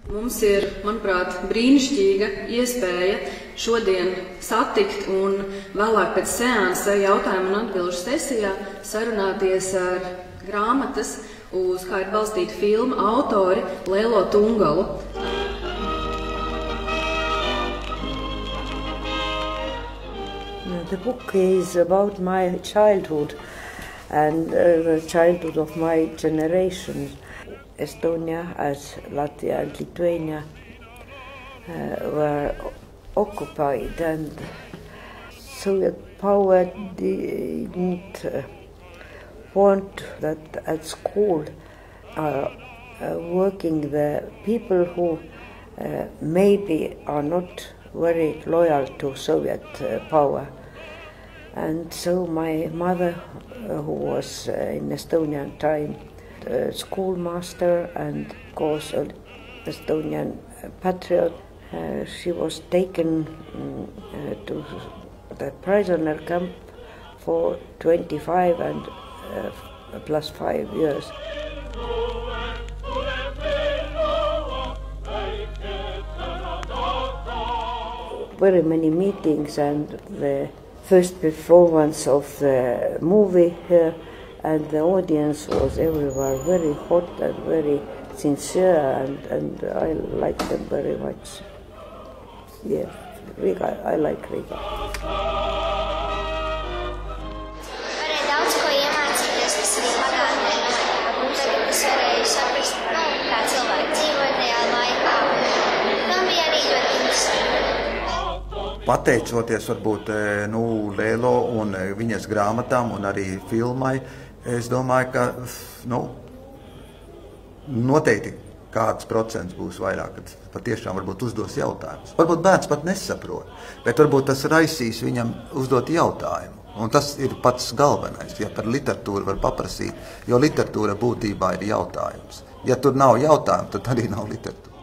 Mums ir, manuprāt, brīnišķīga iespēja šodien satikt un vēlāk pēc seansa jautājumu un atbilžu sesijā sarunāties ar grāmatas, uz kā ir balstīta filma autori Lelo Tungalu. The book is about my childhood and the childhood of my generation. Estonia, as Latvia and Lithuania were occupied, and Soviet power didn't want that at school working the people who maybe are not very loyal to Soviet power. And so my mother, who was in Estonian time, schoolmaster and of course an Estonian patriot, she was taken to the prisoner camp for 25 and plus 5 years. Very many meetings and the first performance of the movie here, and the audience was everywhere very hot and very sincere, and I like them very much. Yes, Riga, I like Riga. Varēja daudz ko iemācīties, kas arī pagātnē notika, un tagad es varēju saprast, kā cilvēki dzīvoja tajā laikā. Man bija arī ļoti interesanti. Pateicoties varbūt Lelo un viņas grāmatām un arī filmai, es domāju, ka noteikti kāds procents būs vairāk, kad patiešām varbūt uzdos jautājumus. Varbūt bērns pat nesaprot, bet varbūt tas raisīs viņam uzdot jautājumu. Un tas ir pats galvenais, ja par literatūru var paprasīt, jo literatūra būtībā ir jautājums. Ja tur nav jautājumu, tad arī nav literatūra.